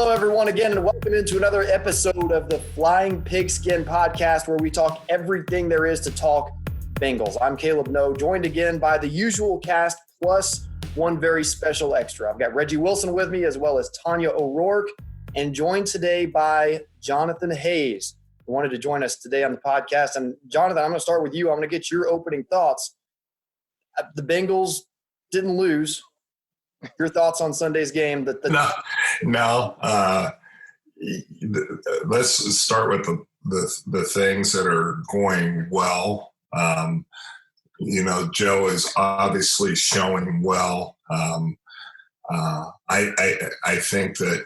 Hello, everyone, again, and welcome into another episode of the Flying Pigskin podcast, where we talk everything there is to talk Bengals. I'm Caleb No, joined again by the usual cast, plus one very special extra. I've got Reggie Wilson with me, as well as Tanya O'Rourke, and joined today by Jonathan Hayes, who wanted to join us today on the podcast. And Jonathan, I'm going to start with you. I'm going to get your opening thoughts. The Bengals didn't lose. Your thoughts on Sunday's game? No. Let's start with the things that are going well. Joe is obviously showing well. I think that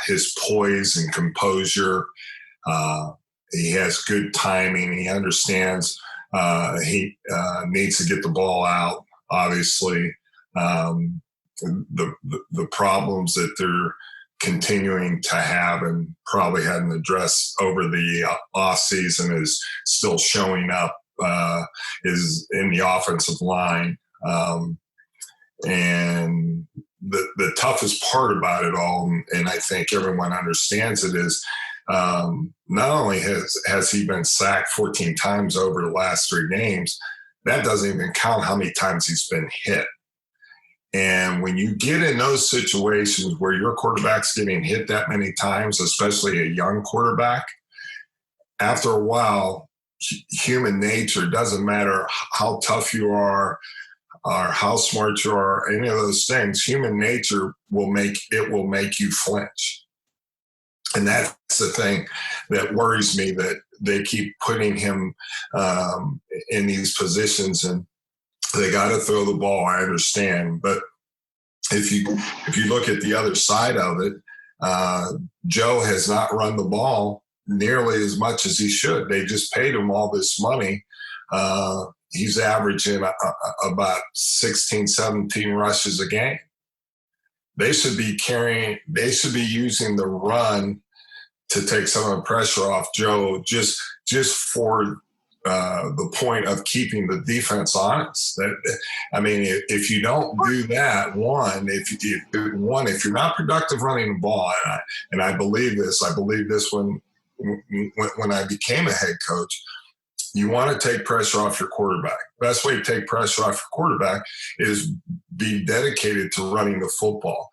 his poise and composure, he has good timing. He understands he needs to get the ball out, obviously. The problems that they're continuing to have and probably hadn't addressed over the off season is still showing up, is in the offensive line. And the toughest part about it all, and I think everyone understands it, is not only has he been sacked 14 times over the last 3 games, that doesn't even count how many times he's been hit. And when you get in those situations where your quarterback's getting hit that many times, especially a young quarterback, after a while, human nature, doesn't matter how tough you are or how smart you are, any of those things, human nature will make you flinch. And that's the thing that worries me, that they keep putting him in these positions, and they got to throw the ball. I understand, but if you look at the other side of it, Joe has not run the ball nearly as much as he should. They just paid him all this money. He's averaging about 16, 17 rushes a game. They should be using the run to take some of the pressure off Joe, just for the point of keeping the defense honest. If you don't do that, if you're not productive running the ball, and I believe this when I became a head coach, you want to take pressure off your quarterback. Best way to take pressure off your quarterback is be dedicated to running the football.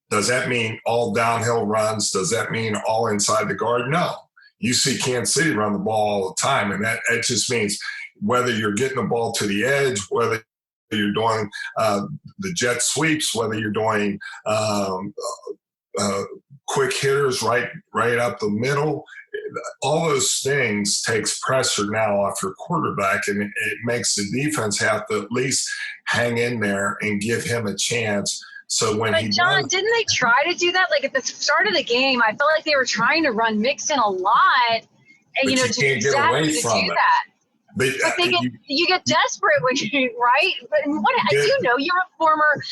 Does that mean all downhill runs? Does that mean all inside the guard? No. You see Kansas City run the ball all the time, and that just means whether you're getting the ball to the edge, whether you're doing the jet sweeps, whether you're doing quick hitters right up the middle, all those things takes pressure now off your quarterback, and it makes the defense have to at least hang in there and give him a chance. So when John, didn't they try to do that? Like at the start of the game, I felt like they were trying to run Mixon a lot, and you can't get away from it. But you get desperate when you right. But you're a former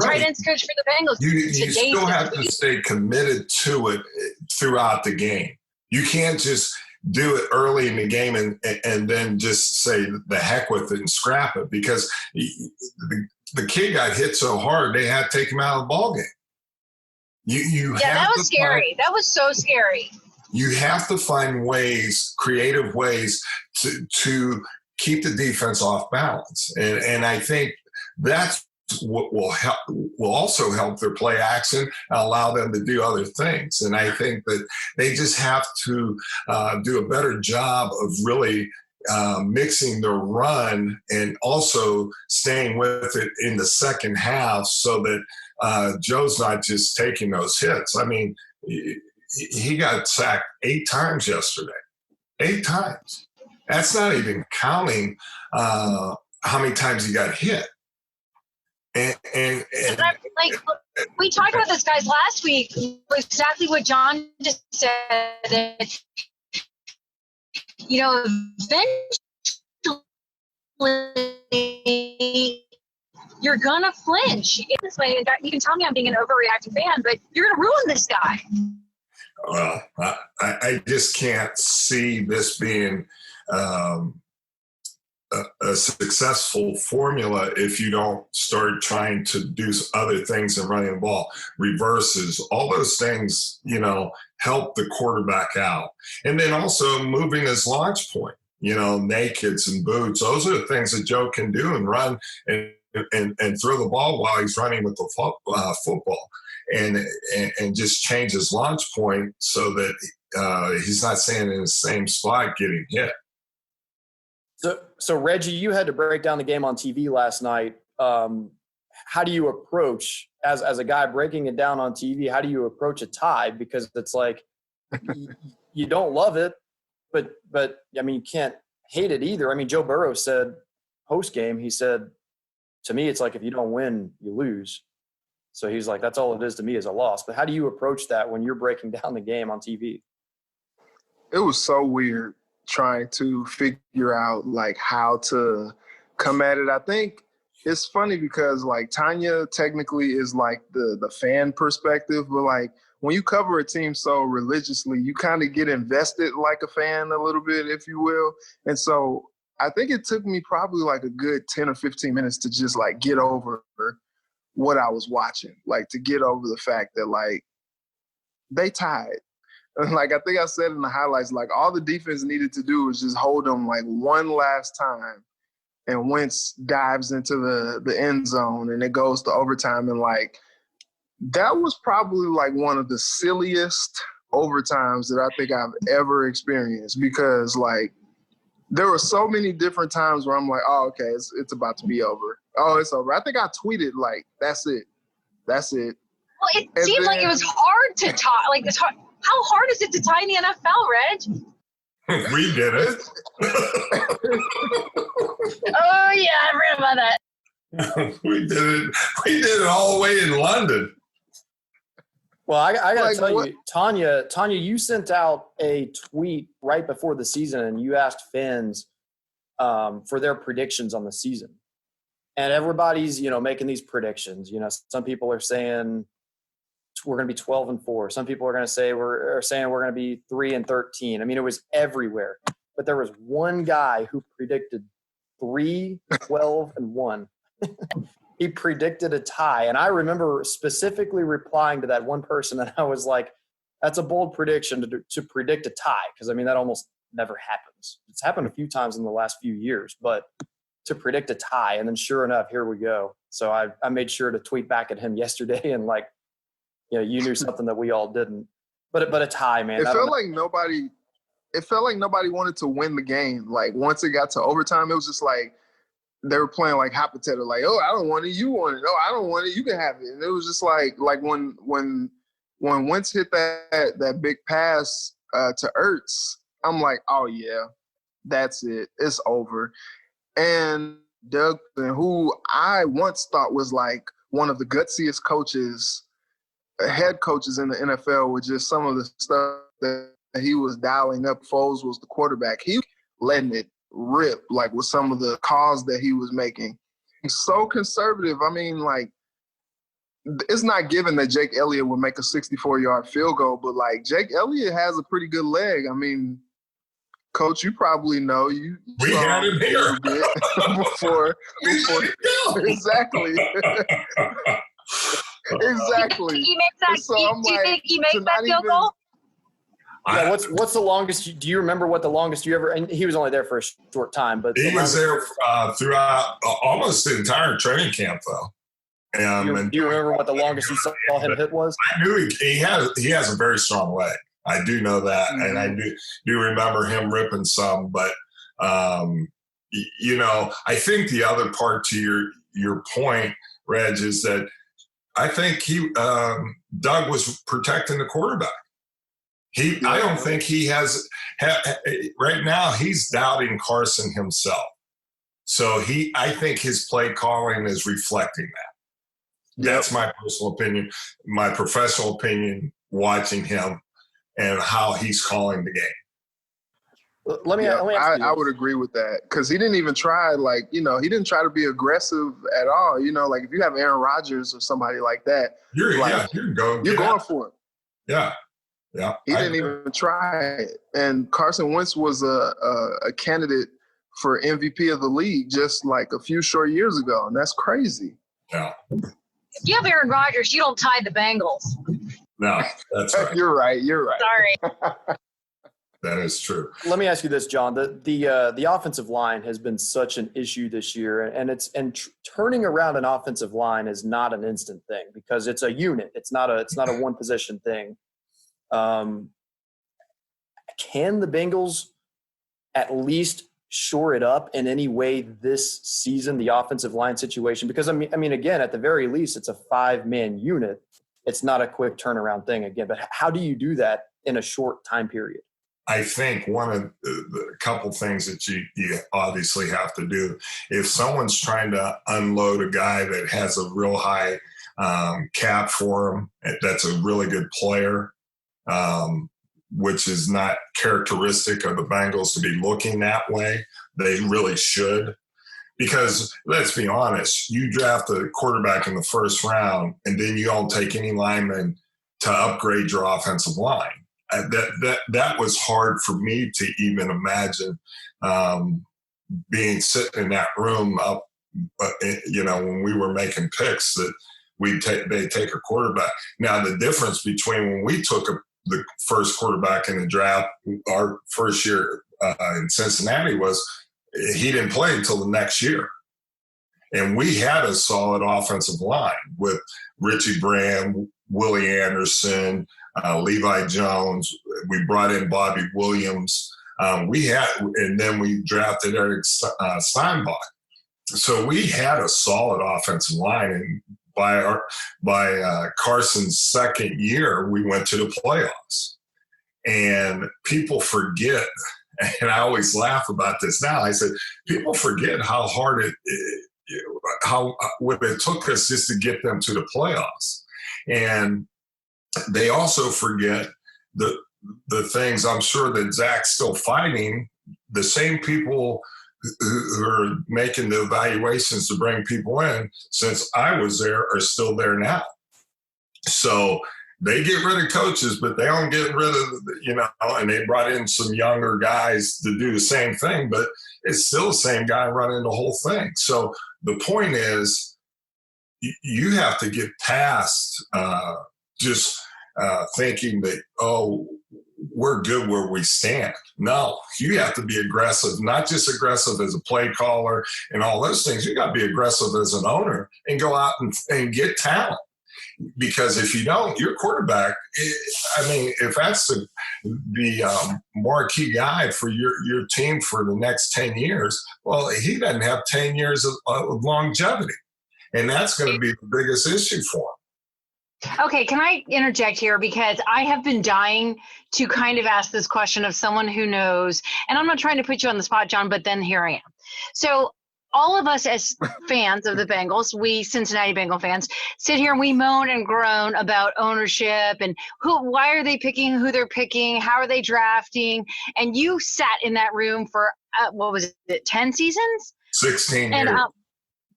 tight ends coach for the Bengals. You still have to stay committed to it throughout the game. You can't just do it early in the game and then just say the heck with it and scrap it, because the kid got hit so hard they had to take him out of the ball game. That was scary. That was so scary. You have to find creative ways to keep the defense off balance, and I think that's what will also help their play action and allow them to do other things. And I think that they just have to do a better job of really mixing the run and also staying with it in the second half, so that Joe's not just taking those hits. I mean, he got sacked 8 times yesterday. 8 times. That's not even counting how many times he got hit. And we talked about this, guys, last week. Exactly what John just said. Eventually you're gonna flinch. This way, you can tell me I'm being an overreacting fan, but you're gonna ruin this guy. Well, I just can't see this being a a successful formula if you don't start trying to do other things than running the ball, reverses, all those things, help the quarterback out. And then also moving his launch point, nakeds and boots. Those are the things that Joe can do and run and throw the ball while he's running with the football and just change his launch point so that he's not staying in the same spot getting hit. So Reggie, you had to break down the game on TV last night. How do you approach, as a guy breaking it down on TV, how do you approach a tie? Because it's like you don't love it, but I mean, you can't hate it either. I mean, Joe Burrow said post-game, he said, to me, it's like if you don't win, you lose. So he's like, that's all it is to me is a loss. But how do you approach that when you're breaking down the game on TV? It was so weird trying to figure out like how to come at it. I think it's funny because like Tanya technically is like the fan perspective, but like when you cover a team so religiously, you kind of get invested like a fan a little bit, if you will. And so I think it took me probably like a good 10 or 15 minutes to just like get over what I was watching, like to get over the fact that like they tied. Like I think I said in the highlights, like all the defense needed to do was just hold them like one last time, and Wentz dives into the end zone and it goes to overtime. And like that was probably like one of the silliest overtimes that I think I've ever experienced, because like there were so many different times where I'm like, oh, okay, it's about to be over. Oh, it's over. I think I tweeted like, that's it. That's it. Well, it seems like it was hard to tie. Like it's hard. How hard is it to tie in the NFL, Reg? We did it. Oh yeah, I read about that. We did it. We did it all the way in London. Well, I got to tell you, Tanya, you sent out a tweet right before the season, and you asked fans for their predictions on the season. And everybody's, making these predictions. Some people are saying we're going to be 12-4. Some people are going to say we're going to be 3-13. I mean, it was everywhere. But there was one guy who predicted 3-12-1. He predicted a tie. And I remember specifically replying to that one person, and I was like, that's a bold prediction to predict a tie, because, I mean, that almost never happens. It's happened a few times in the last few years, but to predict a tie, and then sure enough, here we go. So I made sure to tweet back at him yesterday and like, you knew something that we all didn't. But a tie, man. It felt like nobody wanted to win the game. Like once it got to overtime, it was just like they were playing like hypothetical, like, oh, I don't want it, you want it. Oh, I don't want it, you can have it. And it was just like when Wentz hit that big pass to Ertz, I'm like, oh yeah, that's it. It's over. And Doug, who I once thought was like one of the gutsiest head coaches in the NFL, with just some of the stuff that he was dialing up. Foles was the quarterback. He letting it rip, like with some of the calls that he was making. He's so conservative. I mean, like, it's not given that Jake Elliott would make a 64-yard field goal, but like Jake Elliott has a pretty good leg. I mean, Coach, you probably know we had him here before. Exactly. Exactly. He makes that. So do you think he makes that field goal? Yeah. What's the longest? Do you remember what the longest you ever? And he was only there for a short time, but he was there throughout almost the entire training camp, though. Do you remember what the longest you saw him hit was? I knew he has a very strong leg. I do know that, and I do remember him ripping some. But I think the other part to your point, Reg, is that I think Doug was protecting the quarterback. I don't think he has right now. He's doubting Carson himself. So I think his play calling is reflecting that. That's my personal opinion, my professional opinion, watching him and how he's calling the game. Let me ask you. I would agree with that, because he didn't even try, he didn't try to be aggressive at all. Like if you have Aaron Rodgers or somebody like that, you're going for it. Yeah. Yeah. He didn't even try it. And Carson Wentz was a candidate for MVP of the league just like a few short years ago, and that's crazy. Yeah. If you have Aaron Rodgers, you don't tie the Bengals. No, that's right. You're right. Sorry. That is true. Let me ask you this, John. The offensive line has been such an issue this year, and turning around an offensive line is not an instant thing because it's a unit. It's not a one position thing. Can the Bengals at least shore it up in any way this season, the offensive line situation? Because I mean, again, at the very least, it's a 5-man unit. It's not a quick turnaround thing again. But how do you do that in a short time period? I think one of the couple things that you obviously have to do, if someone's trying to unload a guy that has a real high cap for him, that's a really good player, which is not characteristic of the Bengals to be looking that way. They really should. Because let's be honest, you draft a quarterback in the first round and then you don't take any linemen to upgrade your offensive line. That was hard for me to even imagine being sitting in that room up, when we were making picks that they take a quarterback. Now, the difference between when we took the first quarterback in the draft, our first year in Cincinnati, was he didn't play until the next year. And we had a solid offensive line with Richie Brand, Willie Anderson, Levi Jones. We brought in Bobby Williams. And then we drafted Eric Steinbach. So we had a solid offensive line. And by Carson's second year, we went to the playoffs. And people forget, and I always laugh about this now. I said, people forget how hard what it took us just to get them to the playoffs. And they also forget the things, I'm sure that Zach's still fighting. The same people who are making the evaluations to bring people in since I was there are still there now. So they get rid of coaches, but they don't get rid of, and they brought in some younger guys to do the same thing, but it's still the same guy running the whole thing. So the point is, you have to get past just thinking that, we're good where we stand. No, you have to be aggressive, not just aggressive as a play caller and all those things. You got to be aggressive as an owner and go out and get talent. Because if you don't, your quarterback, if that's the marquee guy for your team for the next 10 years, well, he doesn't have 10 years of longevity. And that's going to be the biggest issue for him. Okay, can I interject here? Because I have been dying to kind of ask this question of someone who knows, and I'm not trying to put you on the spot, John, but then here I am. So all of us as fans of the Bengals, we Cincinnati Bengal fans, sit here and we moan and groan about ownership and why are they picking who they're picking, how are they drafting, and you sat in that room for, 10 seasons? 16 years. And,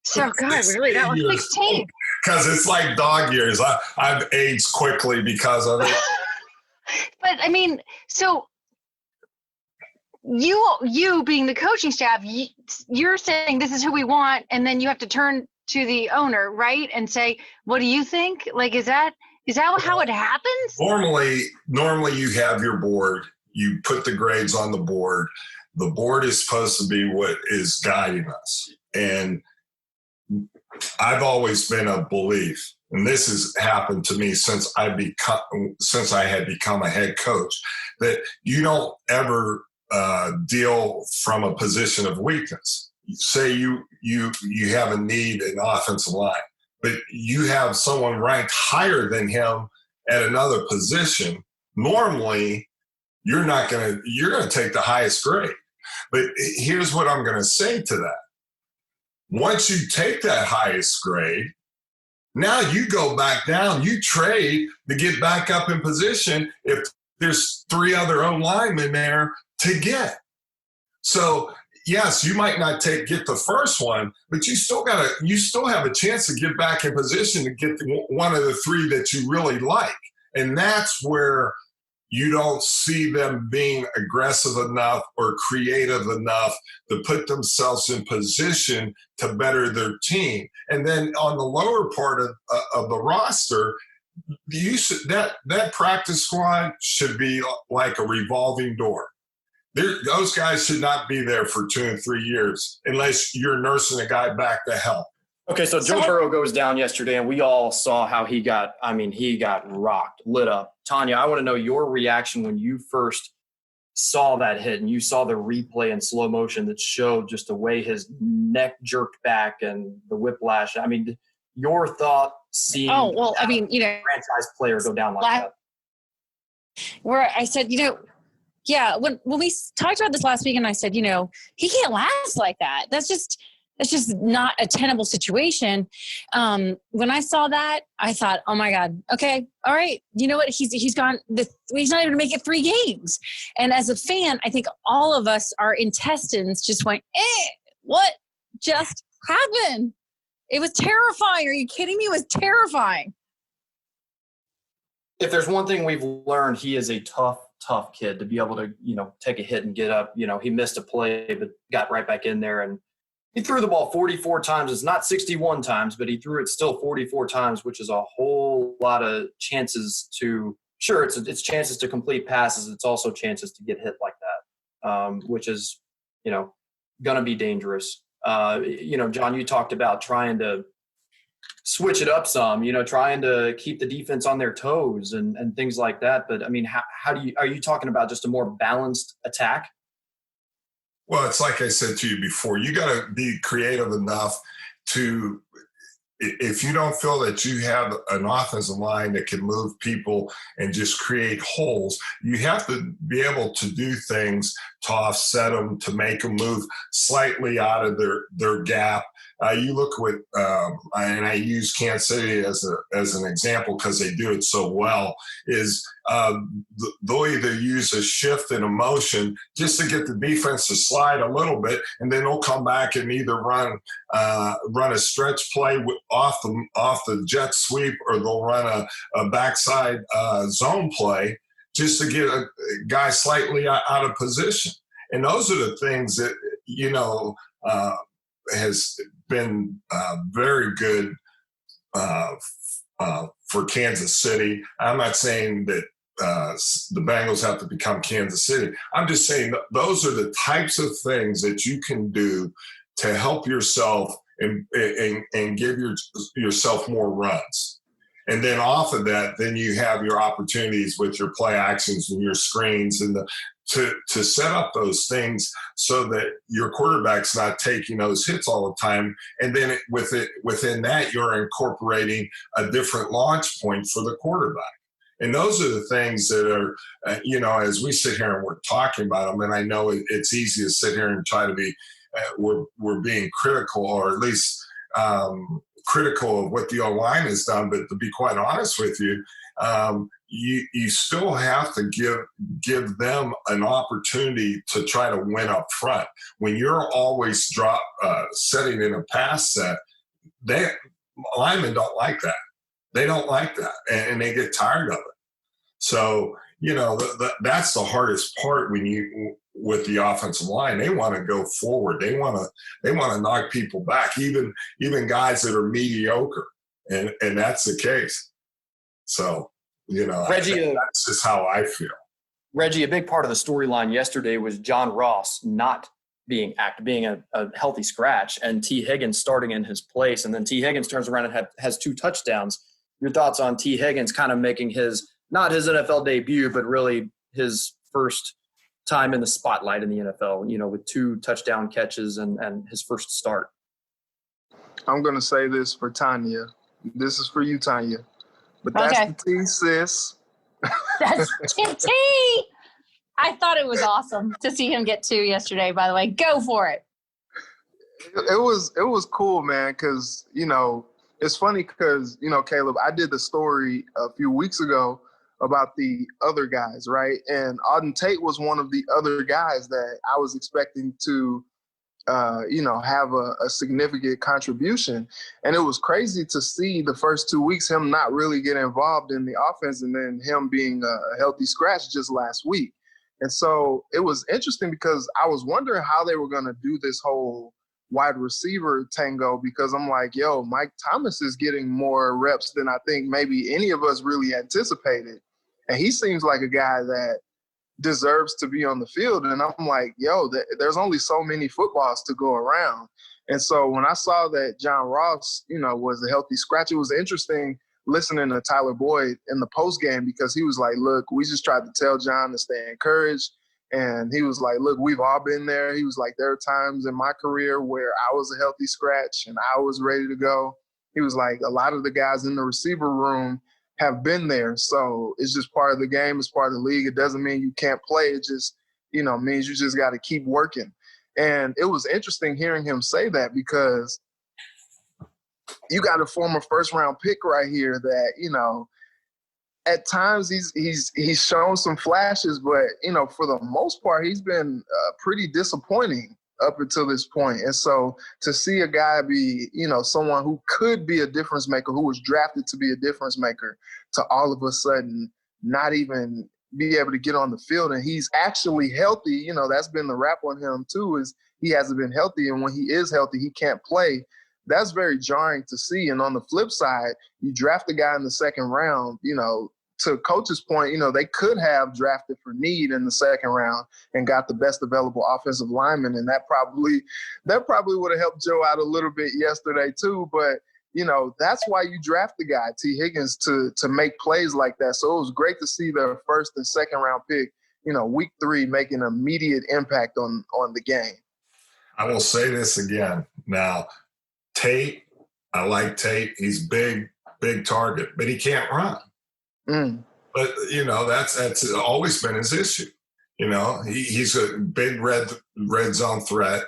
so, God, really? That was 16. Because it's like dog years. I've aged quickly because of it. But, so you being the coaching staff, you're saying this is who we want, and then you have to turn to the owner, right, and say, what do you think? Like, is that how it happens? Normally you have your board. You put the grades on the board. The board is supposed to be what is guiding us. And I've always been a belief, and this has happened to me since I had become a head coach, that you don't ever deal from a position of weakness. Say you have a need in offensive line, but you have someone ranked higher than him at another position. Normally, you're going to take the highest grade. But here's what I'm going to say to that. Once you take that highest grade, now you go back down, you trade to get back up in position if there's 3 other O-linemen there to get. So, yes, you might not get the first one, but you still have a chance to get back in position to get one of the 3 that you really like. And that's where you don't see them being aggressive enough or creative enough to put themselves in position to better their team. And then on the lower part of the roster, that practice squad should be like a revolving door. Those guys should not be there for 2 and 3 years unless you're nursing a guy back to health. Okay, so Joe Burrow goes down yesterday, and we all saw how he got rocked, lit up. Tanya, I want to know your reaction when you first saw that hit and you saw the replay in slow motion that showed just the way his neck jerked back and the whiplash. I mean, your thought seeing franchise player go down like that. Where I said, when we talked about this last week, and I said, he can't last like that. That's just not a tenable situation. When I saw that, I thought, oh my God, okay, all right. You know what? He's gone. He's not even to make it 3 games. And as a fan, I think all of us, our intestines just went, what just happened? It was terrifying. Are you kidding me? It was terrifying. If there's one thing we've learned, he is a tough kid to be able to, take a hit and get up. He missed a play, but got right back in there, and he threw the ball 44 times. It's not 61 times, but he threw it still 44 times, which is a whole lot of chances to – sure, it's chances to complete passes. It's also chances to get hit like that, which is, going to be dangerous. John, you talked about trying to switch it up some, trying to keep the defense on their toes and things like that. But, I mean, are you talking about just a more balanced attack? Well, it's like I said to you before, you got to be creative enough to, if you don't feel that you have an offensive line that can move people and just create holes, you have to be able to do things to offset them, to make them move slightly out of their gap. You look with, and I use Kansas City as an example because they do it so well, is they'll either use a shift and a motion just to get the defense to slide a little bit, and then they'll come back and either run a stretch play off the jet sweep, or they'll run a backside zone play just to get a guy slightly out of position. And those are the things that, has been very good for Kansas City. I'm not saying that the Bengals have to become Kansas City. I'm just saying that those are the types of things that you can do to help yourself and give yourself more runs. And then off of that, then you have your opportunities with your play actions and your screens and to set up those things so that your quarterback's not taking those hits all the time. And then within that, you're incorporating a different launch point for the quarterback. And those are the things that are, as we sit here and we're talking about them, and I know it's easy to sit here and try to be, we're being critical, or at least critical of what the O-line has done. But to be quite honest with you, you still have to give them an opportunity to try to win up front. When you're always setting in a pass set, linemen don't like that. They don't like that, and they get tired of it. So, that's the hardest part with the offensive line. They want to go forward. They want to knock people back, even guys that are mediocre, and that's the case. So, Reggie, that's just how I feel. Reggie, a big part of the storyline yesterday was John Ross not being a healthy scratch, and T. Higgins starting in his place. And then T. Higgins turns around and has 2 touchdowns. Your thoughts on T. Higgins kind of making not his NFL debut, but really his first time in the spotlight in the NFL, with 2 touchdown catches and his first start? I'm going to say this for Tanya. This is for you, Tanya. But that's the T, sis. That's T. I thought it was awesome to see him get 2 yesterday, by the way. Go for it. It was cool, man, because, it's funny because, Caleb, I did the story a few weeks ago about the other guys, right? And Auden Tate was one of the other guys that I was expecting to, have a significant contribution. And it was crazy to see the first 2 weeks him not really get involved in the offense, and then him being a healthy scratch just last week. And so it was interesting because I was wondering how they were going to do this whole wide receiver tango, because I'm like, yo, Mike Thomas is getting more reps than I think maybe any of us really anticipated. And he seems like a guy that deserves to be on the field. And I'm like, yo, there's only so many footballs to go around. And so when I saw that John Ross, was a healthy scratch, it was interesting listening to Tyler Boyd in the post game, because he was like, look, we just tried to tell John to stay encouraged. And he was like, look, we've all been there. He was like, there are times in my career where I was a healthy scratch and I was ready to go. He was like, a lot of the guys in the receiver room have been there. So it's just part of the game. It's part of the league. It doesn't mean you can't play. It just, means you just got to keep working. And it was interesting hearing him say that, because you got a former first-round pick right here that, at times he's shown some flashes, but, for the most part, he's been pretty disappointing up until this point. And so to see a guy be, someone who could be a difference maker, who was drafted to be a difference maker, to all of a sudden not even be able to get on the field, and he's actually healthy, that's been the rap on him too, is he hasn't been healthy. And when he is healthy, he can't play. That's very jarring to see. And on the flip side, you draft a guy in the second round, to coach's point, they could have drafted for need in the second round and got the best available offensive lineman. And that probably would have helped Joe out a little bit yesterday too. But, that's why you draft the guy, T. Higgins, to make plays like that. So it was great to see their first and second round pick, week 3, making an immediate impact on the game. I will say this again. Now, Tate, I like Tate. He's big target, but he can't run. But, that's always been his issue. He's a big red zone threat,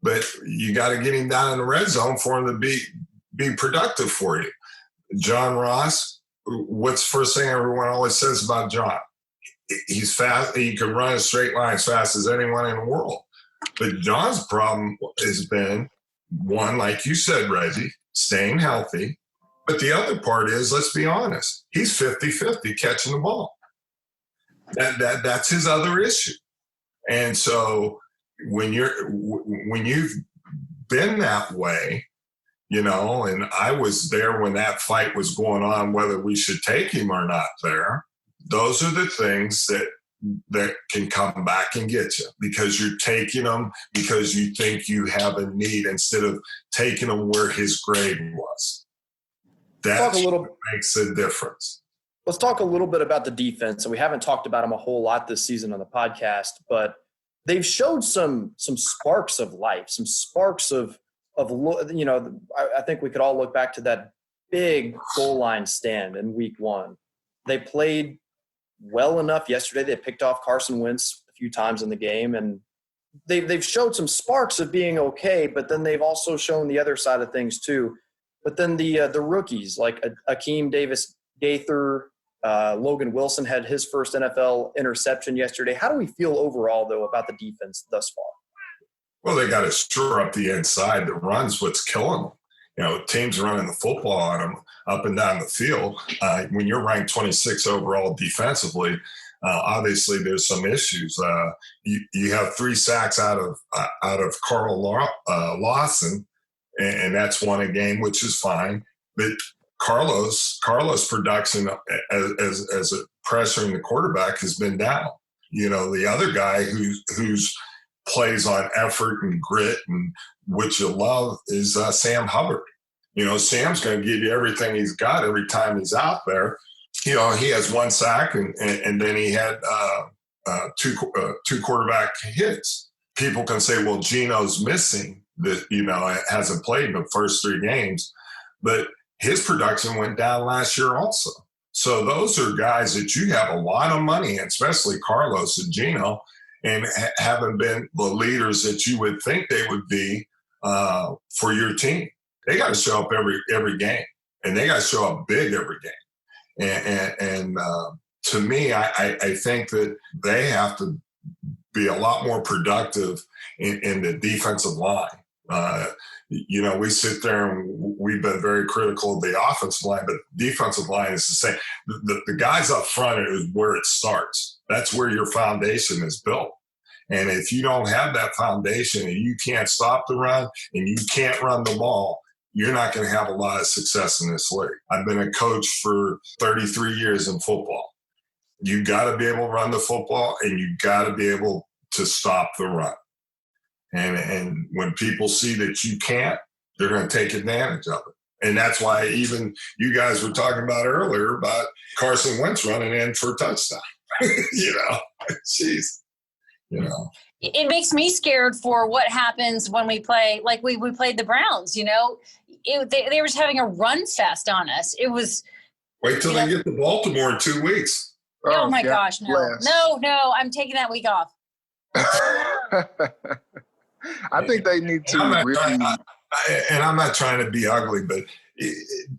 but you got to get him down in the red zone for him to be productive for you. John Ross, what's the first thing everyone always says about John? He's fast. He can run a straight line as fast as anyone in the world. But John's problem has been, one, like you said, Reggie, staying healthy. But the other part is, let's be honest, he's 50-50 catching the ball. That's his other issue. And so when you've been that way, and I was there when that fight was going on, whether we should take him or not there, those are the things that can come back and get you, because you're taking them because you think you have a need instead of taking them where his grade was. That's what makes a difference. Let's talk a little bit about the defense. And we haven't talked about them a whole lot this season on the podcast, but they've showed some sparks of life, some sparks of I think we could all look back to that big goal line stand in week 1. They played well enough yesterday. They picked off Carson Wentz a few times in the game, and they've showed some sparks of being okay, but then they've also shown the other side of things too. But then the rookies like Akeem Davis-Gaither, Logan Wilson had his first NFL interception yesterday. How do we feel overall, though, about the defense thus far? Well, they got to shore up the inside. The run's what's killing them. Teams running the football on them up and down the field. When you're ranked 26 overall defensively, obviously there's some issues. You have 3 sacks out of Carl Lawson, and that's one a game, which is fine. But Carlos' production as a pressuring the quarterback has been down. The other guy who's plays on effort and grit and which you love is Sam Hubbard. Sam's going to give you everything he's got every time he's out there. He has 1 sack and then he had two quarterback hits. People can say, well, Geno's missing, that hasn't played in the first 3 games, but his production went down last year also. So those are guys that you have a lot of money in, especially Carlos and Geno, and haven't been the leaders that you would think they would be for your team. They got to show up every game, and they got to show up big every game. And to me, I think that they have to be a lot more productive in the defensive line. We sit there and we've been very critical of the offensive line, but defensive line is the same. The guys up front is where it starts. That's where your foundation is built. And if you don't have that foundation and you can't stop the run and you can't run the ball, you're not going to have a lot of success in this league. I've been a coach for 33 years in football. You got to be able to run the football and you got to be able to stop the run. And when people see that you can't, they're going to take advantage of it. And that's why even you guys were talking about earlier about Carson Wentz running in for a touchdown. Jeez. It makes me scared for what happens when we play, like we played the Browns, they were just having a run fest on us. It was. Wait till they get to Baltimore in 2 weeks. Oh my gosh, no, I'm taking that week off. I think they need to and I'm not trying to be ugly, but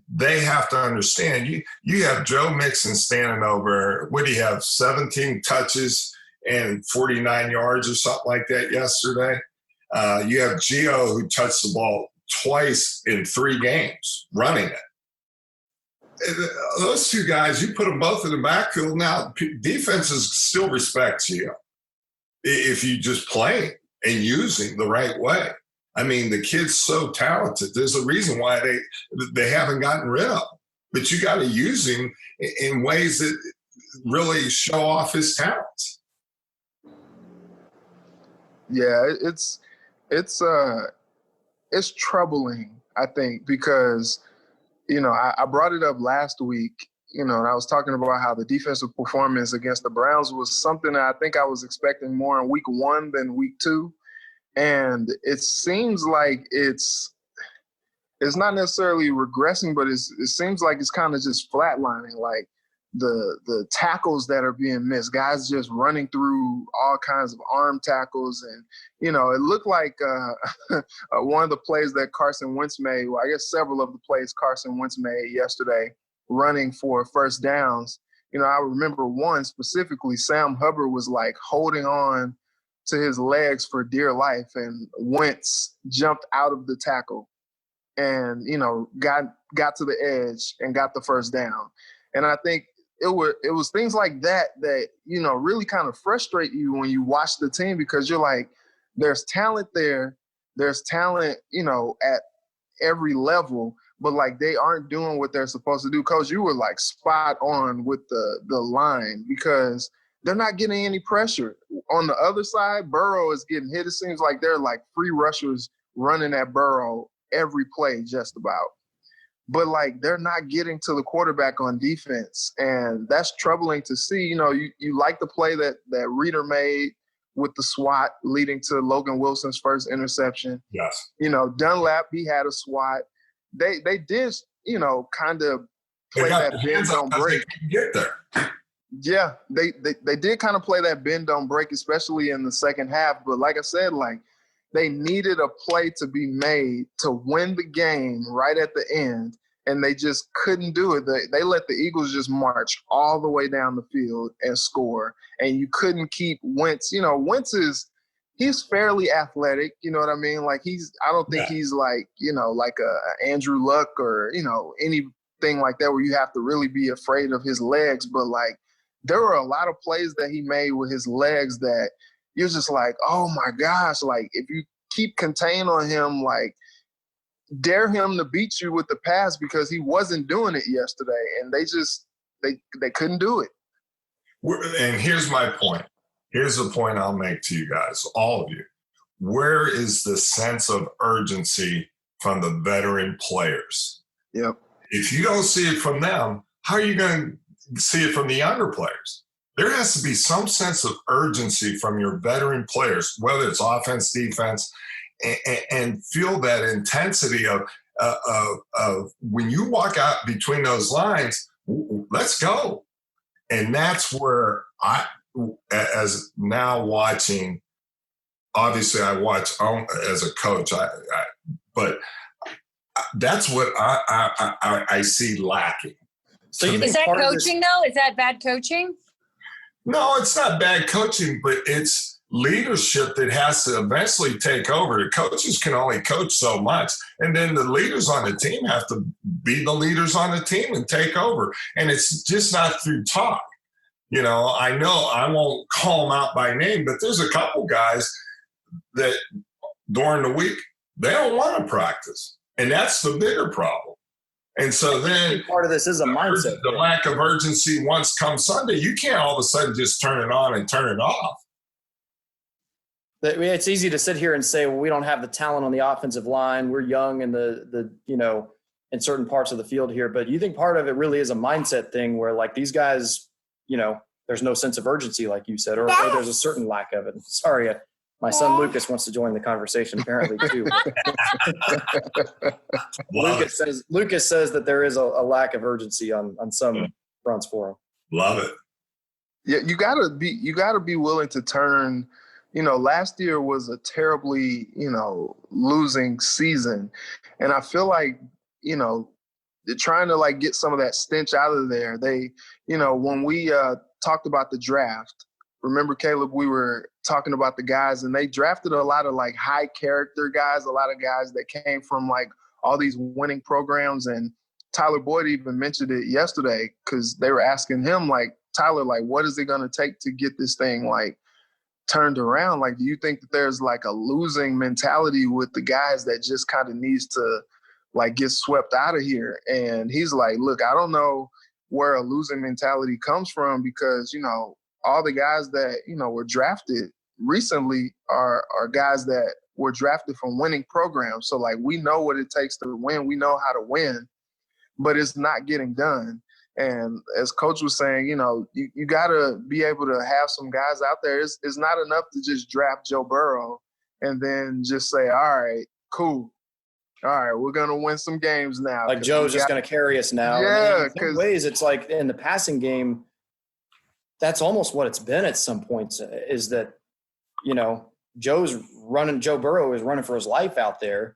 they have to understand you have Joe Mixon standing over, what do you have, 17 touches and 49 yards or something like that yesterday. You have Gio who touched the ball twice in 3 games running it. Those two guys, you put them both in the backfield. Now, defenses still respect Gio if you just play and use him the right way. I mean, the kid's so talented. There's a reason why they haven't gotten rid of him. But you got to use him in ways that really show off his talents. Yeah, it's troubling, I think, because I brought it up last week, and I was talking about how the defensive performance against the Browns was something that I think I was expecting more in week 1 than week 2. And it seems like it's not necessarily regressing, but it seems like it's kind of just flatlining, like the tackles that are being missed, guys just running through all kinds of arm tackles. And, it looked like one of the plays that Carson Wentz made, well, I guess several of the plays Carson Wentz made yesterday running for first downs. I remember one specifically, Sam Hubbard was like holding on to his legs for dear life, and Wentz jumped out of the tackle and, got to the edge and got the first down. And I think it was things like that really kind of frustrate you when you watch the team, because you're like, there's talent there. There's talent, at every level, but like they aren't doing what they're supposed to do. Coach, you were like spot on with the line, because they're not getting any pressure. On the other side, Burrow is getting hit. It seems like they're like free rushers running at Burrow every play just about. But like they're not getting to the quarterback on defense, and that's troubling to see. You like the play that Reader made with the swat leading to Logan Wilson's first interception. Yes. Dunlap, he had a swat. They did, kind of play that bend don't break. Get there. Yeah, they did kind of play that bend don't break, especially in the second half. But like I said, like they needed a play to be made to win the game right at the end, and they just couldn't do it. They let the Eagles just march all the way down the field and score, and you couldn't keep Wentz. Wentz he's fairly athletic, you know what I mean? Like I don't think he's like, like a Andrew Luck or, anything like that where you have to really be afraid of his legs. But like there were a lot of plays that he made with his legs that you're just like, oh my gosh, like if you keep contained on him, like dare him to beat you with the pass, because he wasn't doing it yesterday, and they couldn't do it. And here's my point. Here's the point I'll make to you guys, all of you. Where is the sense of urgency from the veteran players? Yep. If you don't see it from them, how are you going to see it from the younger players? There has to be some sense of urgency from your veteran players, whether it's offense, defense, and feel that intensity of when you walk out between those lines, let's go. And that's where as now watching, obviously I watch as a coach, but that's what I see lacking. So you is that coaching though? Is that bad coaching? No, it's not bad coaching, but it's leadership that has to eventually take over. The coaches can only coach so much. And then the leaders on the team have to be the leaders on the team and take over. And it's just not through talk. You know I won't call them out by name, but there's a couple guys that during the week, they don't want to practice. And that's the bigger problem. And so then part of this is a mindset. The lack of urgency once comes Sunday, you can't all of a sudden just turn it on and turn it off. It's easy to sit here and say, well, we don't have the talent on the offensive line. We're young in the in certain parts of the field here. But you think part of it really is a mindset thing where like these guys, there's no sense of urgency, like you said, or there's a certain lack of it. Sorry, my son Lucas wants to join the conversation apparently too. Lucas says that there is a lack of urgency on some fronts for him. Love it. Yeah, you gotta be willing to turn. Last year was a terribly, losing season. And I feel like, they're trying to like get some of that stench out of there. They, when we talked about the draft, remember, Caleb, we were talking about the guys and they drafted a lot of like high character guys, a lot of guys that came from like all these winning programs. And Tyler Boyd even mentioned it yesterday because they were asking him like, Tyler, like, what is it going to take to get this thing like turned around? Like, do you think that there's like a losing mentality with the guys that just kind of needs to like get swept out of here? And he's like, look, I don't know where a losing mentality comes from because, all the guys that, were drafted recently are guys that were drafted from winning programs. So like, we know what it takes to win. We know how to win, but it's not getting done. And as Coach was saying, you got to be able to have some guys out there. It's not enough to just draft Joe Burrow and then just say, all right, cool. All right, we're going to win some games now. Like Joe's just going to carry us now. Yeah. In some ways, it's like in the passing game, that's almost what it's been at some points is that, Joe Burrow is running for his life out there.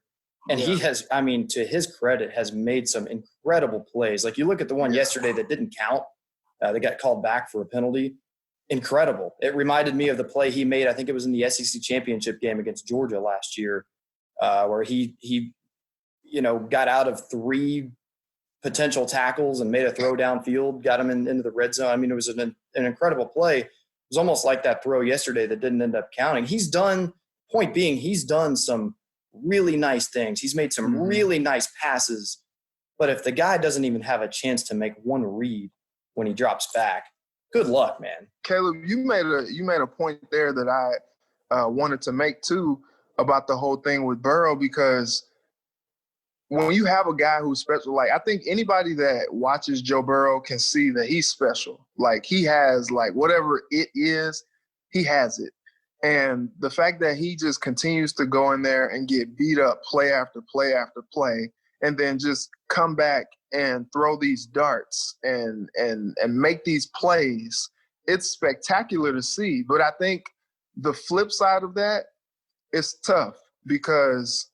And he has, to his credit, has made some incredible plays. Like you look at the one yesterday that didn't count. They got called back for a penalty. Incredible. It reminded me of the play he made. I think it was in the SEC championship game against Georgia last year, where he got out of 3 potential tackles and made a throw downfield, got him into the red zone. It was an incredible play. It was almost like that throw yesterday that didn't end up counting. He's done some really nice things. He's made some really nice passes. But if the guy doesn't even have a chance to make one read when he drops back, good luck, man. Caleb, you made a point there that I wanted to make too about the whole thing with Burrow, because when you have a guy who's special, like I think anybody that watches Joe Burrow can see that he's special. Like he has like whatever it is, he has it. And the fact that he just continues to go in there and get beat up play after play after play, and then just come back and throw these darts and make these plays, it's spectacular to see. But I think the flip side of that is tough because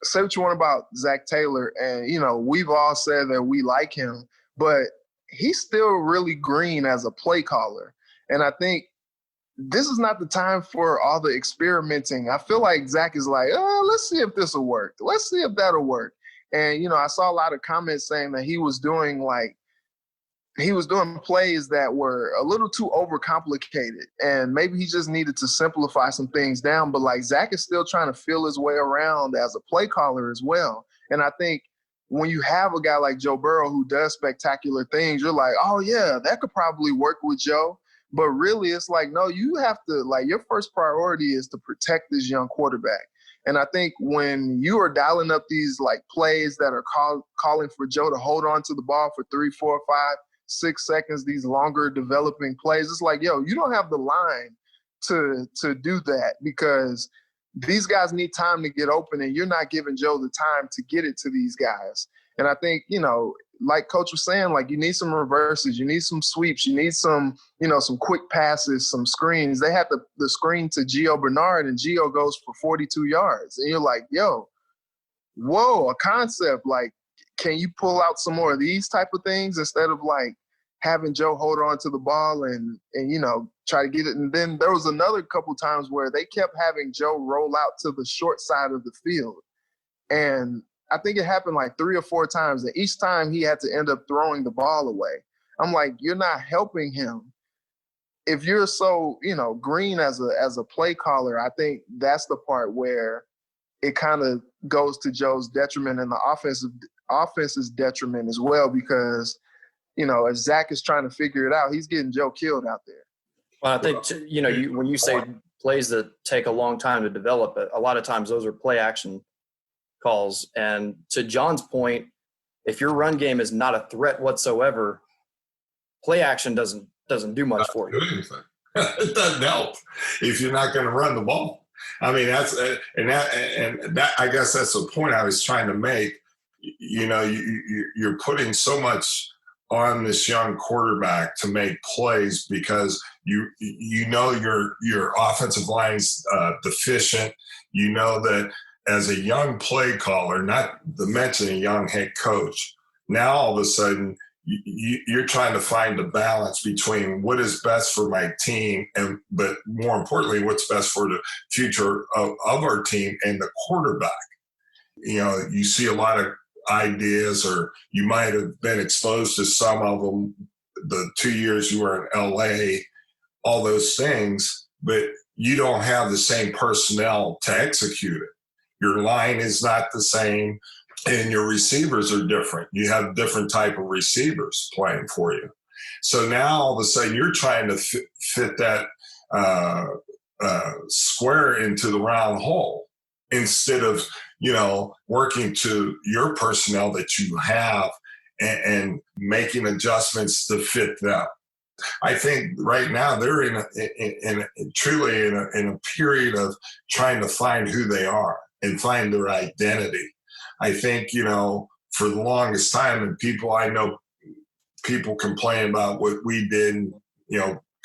say what you want about Zach Taylor, and, we've all said that we like him, but he's still really green as a play caller. And I think this is not the time for all the experimenting. I feel like Zach is like, let's see if this will work. Let's see if that'll work. And, I saw a lot of comments saying that he was doing plays that were a little too overcomplicated. And maybe he just needed to simplify some things down. But like Zach is still trying to feel his way around as a play caller as well. And I think when you have a guy like Joe Burrow who does spectacular things, you're like, oh yeah, that could probably work with Joe. But really, it's like, no, you have to, like, your first priority is to protect this young quarterback. And I think when you are dialing up these, like, plays that are calling for Joe to hold on to the ball for 3, 4, 5, 6 seconds, these longer developing plays, it's like, yo, you don't have the line to do that because these guys need time to get open, and you're not giving Joe the time to get it to these guys. And I think, like Coach was saying, like you need some reverses, you need some sweeps, you need some, some quick passes, some screens. They had the screen to Gio Bernard, and Gio goes for 42 yards. And you're like, whoa, a concept. Like, can you pull out some more of these type of things instead of like having Joe hold on to the ball and try to get it. And then there was another couple times where they kept having Joe roll out to the short side of the field. And I think it happened like 3 or 4 times. And each time he had to end up throwing the ball away. I'm like, you're not helping him. If you're so, green as a play caller, I think that's the part where it kind of goes to Joe's detriment and the offense's detriment as well, because, as Zach is trying to figure it out, he's getting Joe killed out there. Well, I think, when you say plays that take a long time to develop, a lot of times those are play action calls. And to John's point, if your run game is not a threat whatsoever, play action doesn't do much for you. It doesn't help if you're not going to run the ball. I mean, that's that. I guess that's the point I was trying to make. You're putting so much on this young quarterback to make plays because your offensive line's deficient. You know that as a young play caller, not to mention a young head coach, now all of a sudden you're trying to find the balance between what is best for my team but more importantly, what's best for the future of our team and the quarterback. You see a lot of ideas, or you might have been exposed to some of them the 2 years you were in LA, all those things, but you don't have the same personnel to execute it. Your line is not the same, and your receivers are different. You have different type of receivers playing for you. So now all of a sudden you're trying to fit that square into the round hole instead of, working to your personnel that you have and making adjustments to fit them. I think right now they're truly in a period of trying to find who they are and find their identity. I think, for the longest time, and I know people complain about what we did,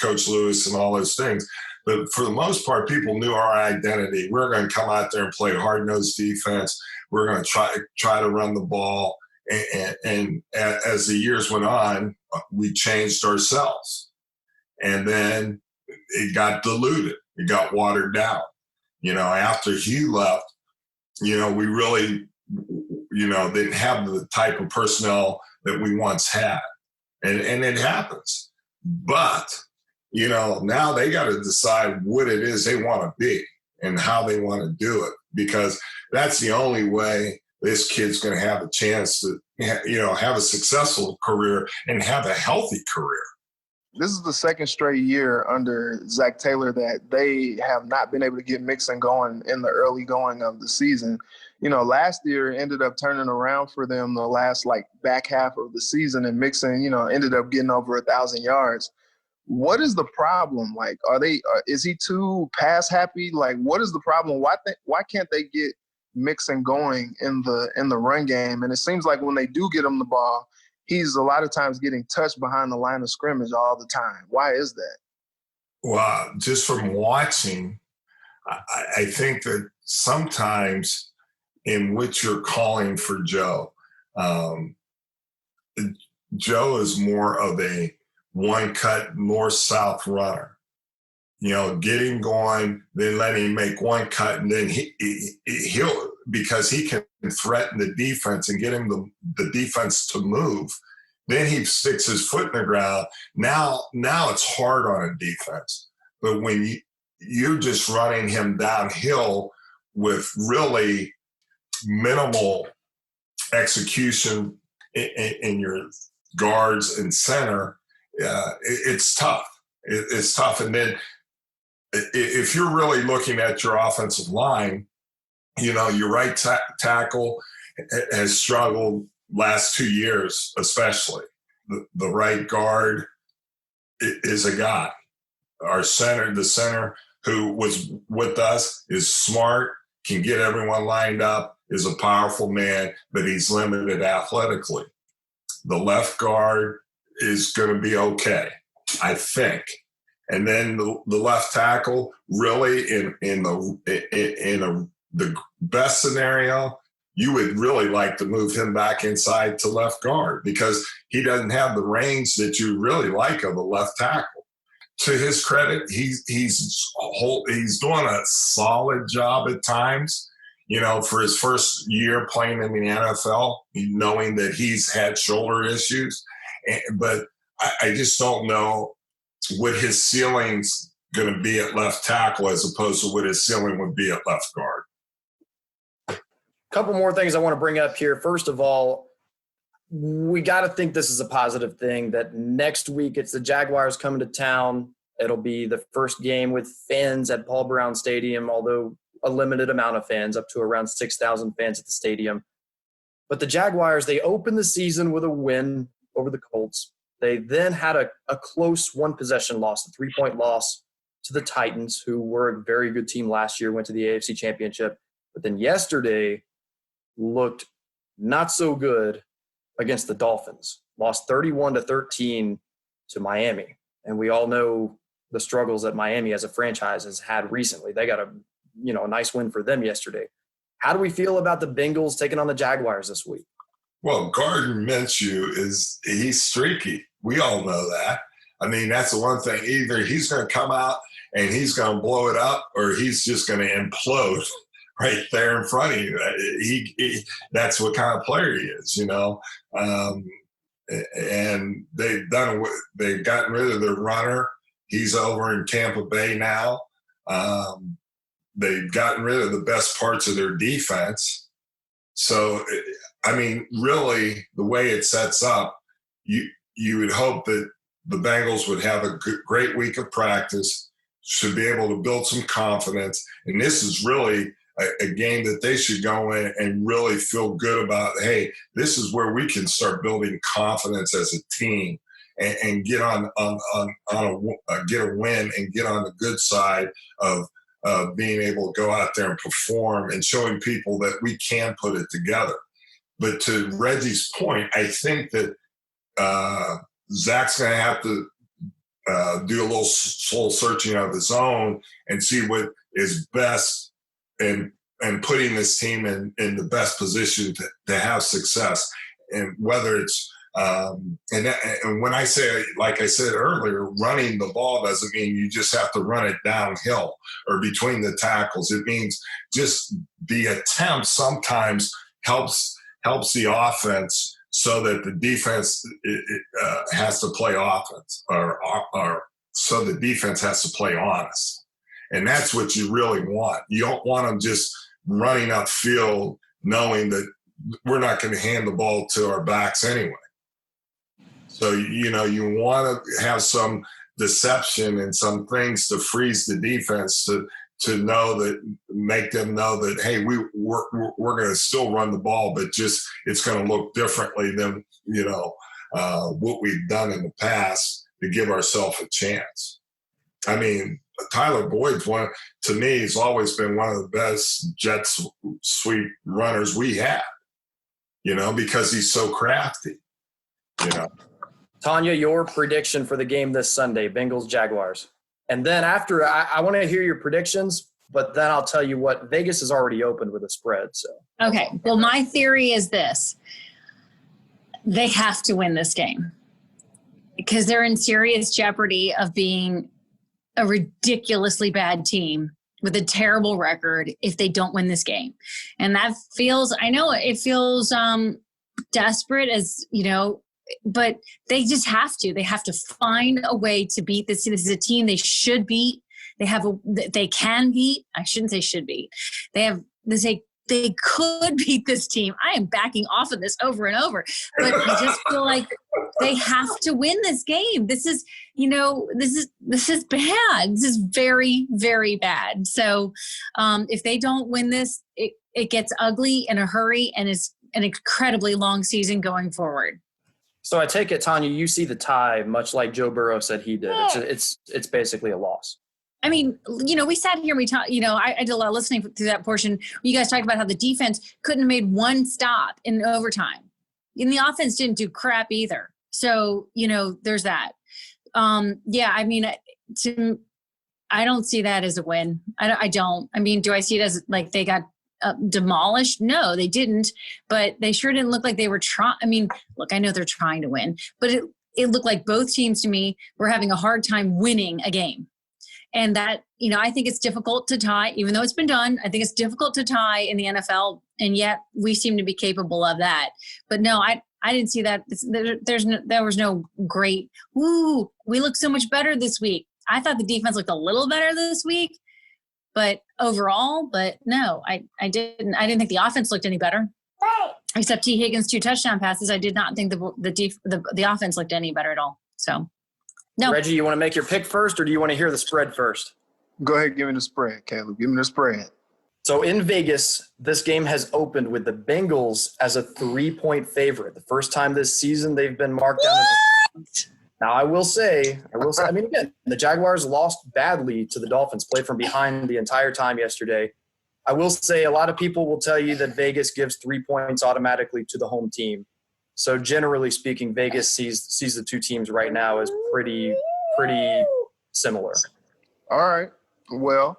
Coach Lewis and all those things. But for the most part, people knew our identity. We're going to come out there and play hard-nosed defense. We're going to try to run the ball. And as the years went on, we changed ourselves. And then it got diluted. It got watered down. After he left, we really, didn't have the type of personnel that we once had. And it happens. But, now they got to decide what it is they want to be and how they want to do it, because that's the only way this kid's going to have a chance to, have a successful career and have a healthy career. This is the second straight year under Zach Taylor that they have not been able to get Mixon going in the early going of the season. Last year ended up turning around for them the last back half of the season, and Mixon, ended up getting over 1,000 yards. What is the problem? Is he too pass happy? What is the problem? Why can't they get Mixon going in the run game? And it seems like when they do get him the ball, he's a lot of times getting touched behind the line of scrimmage all the time. Why is that? Well, just from watching, I think that sometimes in which you're calling for Joe, Joe is more of a one-cut north-south runner. Get him going, then let him make one cut, and then he'll, because he can threaten the defense and get him the defense to move. Then he sticks his foot in the ground. Now it's hard on a defense. But when you're just running him downhill with really minimal execution in your guards and center, it's tough. It's tough. And then if you're really looking at your offensive line, your right tackle has struggled last 2 years, especially. The right guard is a guy. The center who was with us is smart, can get everyone lined up, is a powerful man, but he's limited athletically. The left guard is going to be okay, I think. And then the left tackle, really in the best scenario, you would really like to move him back inside to left guard because he doesn't have the range that you really like of a left tackle. To his credit, he's doing a solid job at times, for his first year playing in the NFL, knowing that he's had shoulder issues. But I just don't know what his ceiling's going to be at left tackle as opposed to what his ceiling would be at left guard. Couple more things I want to bring up here. First of all, we got to think this is a positive thing that next week it's the Jaguars coming to town. It'll be the first game with fans at Paul Brown Stadium, although a limited amount of fans, up to around 6,000 fans at the stadium. But the Jaguars, they opened the season with a win over the Colts. They then had a close one-possession loss, a 3-point loss to the Titans, who were a very good team last year, went to the AFC Championship. But then yesterday looked not so good against the Dolphins. Lost 31-13 to Miami. And we all know the struggles that Miami as a franchise has had recently. They got a nice win for them yesterday. How do we feel about the Bengals taking on the Jaguars this week? Well, Gardner Minshew he's streaky. We all know that. I mean, that's the one thing. Either he's going to come out and he's going to blow it up or he's just going to implode right there in front of you. That's what kind of player he is, and they've gotten rid of their runner. He's over in Tampa Bay now. They've gotten rid of the best parts of their defense. So, I mean, really, the way it sets up, you would hope that the Bengals would have a great week of practice, should be able to build some confidence. And this is really a game that they should go in and really feel good about. Hey, this is where we can start building confidence as a team and get get a win and get on the good side of being able to go out there and perform and showing people that we can put it together. But to Reggie's point, I think that Zach's going to have to do a little soul searching of his own and see what is best and putting this team in the best position to have success. And whether it's and when I say, like I said earlier, running the ball doesn't mean you just have to run it downhill or between the tackles. It means just the attempt sometimes helps the offense so that the defense has to play offense or so the defense has to play honest. And that's what you really want. You don't want them just running upfield knowing that we're not going to hand the ball to our backs anyway. So, you want to have some deception and some things to freeze the defense to know that, make them know that, hey, we're going to still run the ball, but just it's going to look differently than, what we've done in the past to give ourselves a chance. I mean, Tyler Boyd's to me, he's always been one of the best jet sweep runners we have, because he's so crafty, Tanya, your prediction for the game this Sunday, Bengals Jaguars. And then after, I want to hear your predictions, but then I'll tell you what, Vegas is already opened with a spread. So okay, well, my theory is this. They have to win this game because they're in serious jeopardy of being a ridiculously bad team with a terrible record if they don't win this game. And that feels, I know it feels desperate as, but they just have to. They have to find a way to beat this. This is a team they should beat. They can beat. I shouldn't say should beat. They could beat this team. I am backing off of this over and over, but I just feel like they have to win this game. This is bad. This is very, very bad. So if they don't win this, it gets ugly in a hurry and is an incredibly long season going forward. So I take it, Tanya, you see the tie, much like Joe Burrow said he did. Yeah. It's basically a loss. I mean, we sat here and we talked, I did a lot of listening through that portion. You guys talked about how the defense couldn't have made one stop in overtime. And the offense didn't do crap either. So, there's that. I mean, I don't see that as a win. I don't. I mean, do I see it as like they got demolished? No, they didn't. But they sure didn't look like they were trying. I mean, look, I know they're trying to win, but it looked like both teams to me were having a hard time winning a game. And that, I think it's difficult to tie, even though it's been done. I think it's difficult to tie in the NFL, and yet we seem to be capable of that. But no, I didn't see that. There was no great, we look so much better this week. I thought the defense looked a little better this week, but overall, no, I didn't think the offense looked any better. Except T. Higgins' 2 touchdown passes. I did not think the offense looked any better at all. So, no. Reggie, you want to make your pick first, or do you want to hear the spread first? Go ahead, give me the spread, Caleb. Give me the spread. So in Vegas, this game has opened with the Bengals as a 3-point favorite. The first time this season they've been marked down as Now, I will say, again, the Jaguars lost badly to the Dolphins, played from behind the entire time yesterday. I will say a lot of people will tell you that Vegas gives 3 points automatically to the home team. So generally speaking, Vegas sees the two teams right now as pretty similar. All right. Well,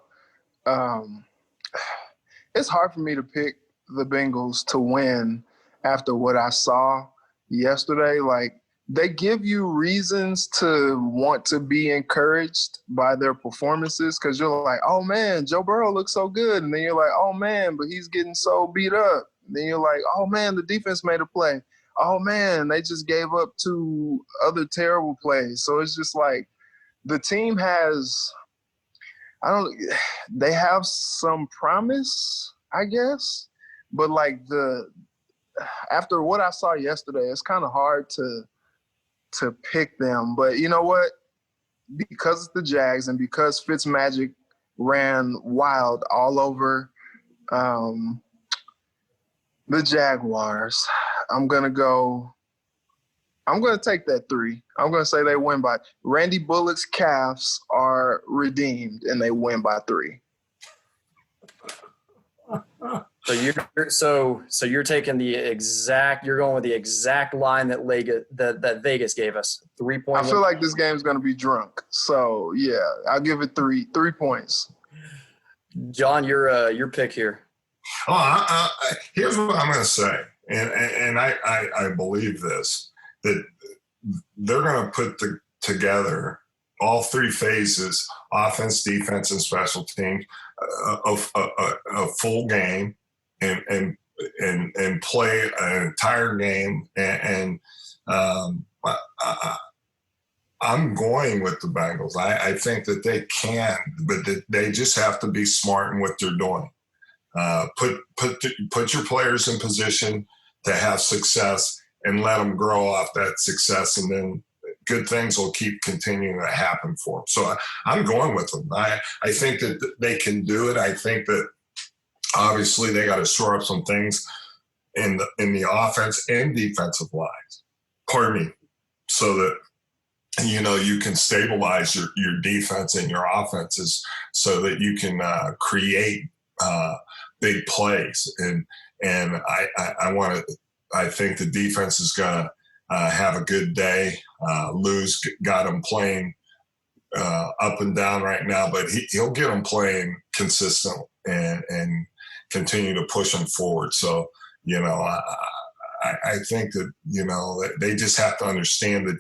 it's hard for me to pick the Bengals to win after what I saw yesterday. Like, they give you reasons to want to be encouraged by their performances, because you're like, oh, man, Joe Burrow looks so good. And then you're like, oh, man, but he's getting so beat up. And then you're like, oh, man, the defense made a play. Oh, man, they just gave up 2 other terrible plays. So it's just like the team they have some promise, I guess. But like after what I saw yesterday, it's kind of hard to pick them. But you know what? Because it's the Jags and because Fitzmagic ran wild all over the Jaguars, I'm going to take that 3. I'm going to say they win by – Randy Bullock's calves are redeemed, and they win by 3. So you're taking you're going with the exact line that Vegas gave us. 3 points. I feel like this game's going to be drunk. So yeah, I'll give it 3 points. John, your pick here. Here's what I'm going to say, and I believe this, that they're going to put together all 3 phases: offense, defense, and special teams, a full game, and play an entire game. And I'm going with the Bengals. I think that they can, but they just have to be smart in what they're doing. Put your players in position to have success and let them grow off that success, and then good things will keep continuing to happen for them. So I'm going with them. I think that they can do it. I think that obviously they got to shore up some things in the offense and defensive lines. Pardon me, so that you can stabilize your defense and your offenses, so that you can create big plays. And I think the defense is going to have a good day. Lou's got him playing up and down right now, but he'll get them playing consistent and continue to push them forward. So, I think that, they just have to understand that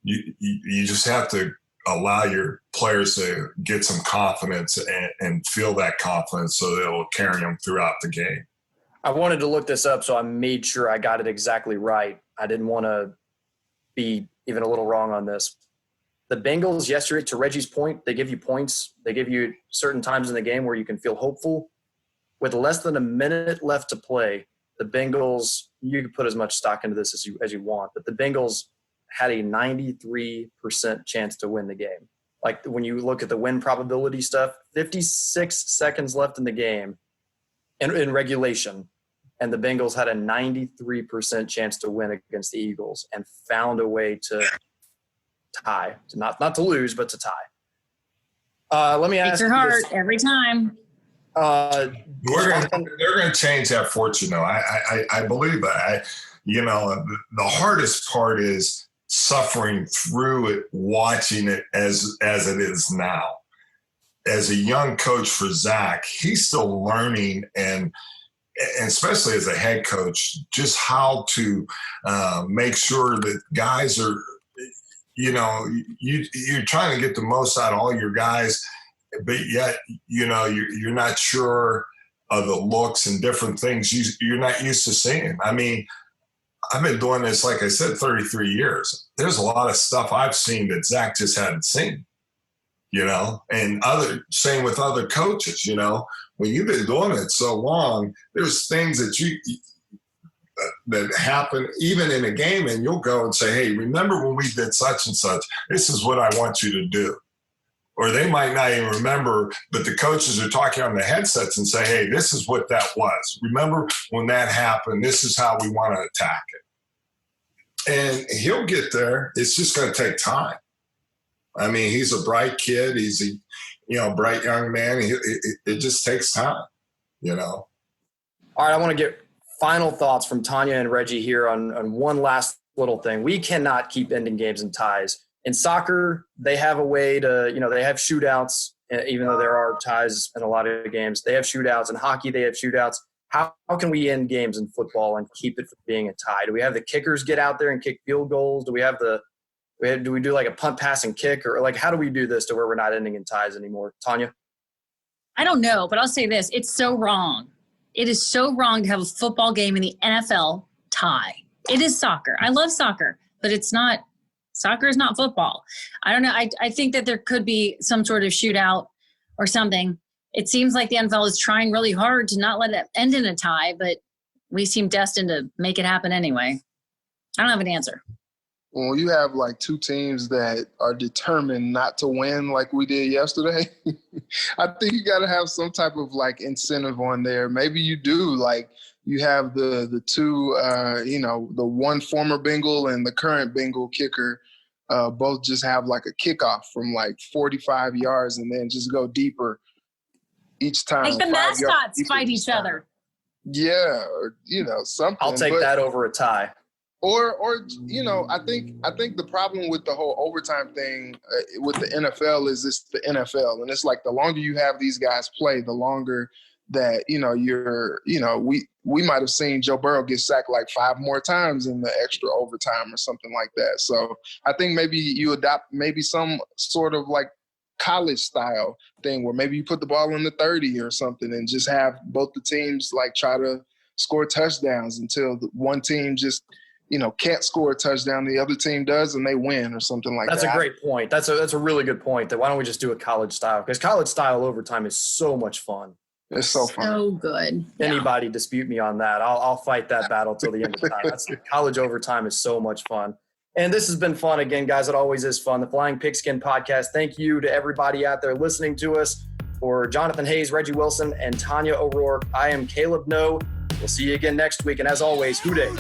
you just have to allow your players to get some confidence and feel that confidence, so that it will carry them throughout the game. I wanted to look this up, so I made sure I got it exactly right. I didn't want to be even a little wrong on this. The Bengals yesterday, to Reggie's point, they give you points. They give you certain times in the game where you can feel hopeful. With less than a minute left to play, the Bengals, you can put as much stock into this as you want, but the Bengals had a 93% chance to win the game. Like, when you look at the win probability stuff, 56 seconds left in the game in regulation, and the Bengals had a 93% chance to win against the Eagles and found a way to tie, not to lose, but to tie. Let me ask you. Your heart every time. They're going to change that fortune, though. I believe that. The hardest part is suffering through it, watching it as it is now. as a young coach for Zach, he's still learning and especially as a head coach, just how to make sure that guys are, you're trying to get the most out of all your guys, but yet, you're not sure of the looks and different things you're not used to seeing. I mean, I've been doing this, like I said, 33 years. There's a lot of stuff I've seen that Zach just hadn't seen, and same with other coaches, when you've been doing it so long, there's things that happen even in a game, and you'll go and say, hey, remember when we did such and such? This is what I want you to do. Or they might not even remember, but the coaches are talking on the headsets and say, hey, this is what that was. Remember when that happened? This is how we want to attack it. And he'll get there. It's just going to take time. I mean, he's a bright kid. He's a bright young man. It just takes time, All right, I want to get final thoughts from Tanya and Reggie here on one last little thing. We cannot keep ending games in ties. In soccer, they have a way to, they have shootouts, even though there are ties in a lot of games. They have shootouts. In hockey, they have shootouts. How can we end games in football and keep it from being a tie? Do we have the kickers get out there and kick field goals? Do we do like a punt, pass, and kick? Or like, how do we do this to where we're not ending in ties anymore? Tanya? I don't know, but I'll say this. It's so wrong. It is so wrong to have a football game in the NFL tie. It is soccer. I love soccer, but it's not – soccer is not football. I don't know. I think that there could be some sort of shootout or something. It seems like the NFL is trying really hard to not let it end in a tie, but we seem destined to make it happen anyway. I don't have an answer. Well, you have like two teams that are determined not to win like we did yesterday, I think you got to have some type of like incentive on there. Maybe you do, like you have the two, the one former Bengal and the current Bengal kicker both just have like a kickoff from like 45 yards and then just go deeper each time. Like the mascots fight each other. Yeah, or, something. I'll take that over a tie. Or I think the problem with the whole overtime thing with the NFL is it's the NFL, and it's like the longer you have these guys play, the longer that we might have seen Joe Burrow get sacked like 5 more times in the extra overtime or something like that. So I think maybe you adopt maybe some sort of like college style thing where maybe you put the ball in the 30 or something and just have both the teams like try to score touchdowns until the one team just can't score a touchdown, the other team does, and they win or something like that. That's a great point. That's a really good point. That why don't we just do a college style? Because college style overtime is so much fun. It's so fun. So good. Anybody dispute me on that? I'll fight that battle till the end of time. College overtime is so much fun. And this has been fun again, guys. It always is fun. The Flying Pigskin podcast. Thank you to everybody out there listening to us. For Jonathan Hayes, Reggie Wilson, and Tanya O'Rourke, I am Caleb No. We'll see you again next week. And as always, Hoo Day.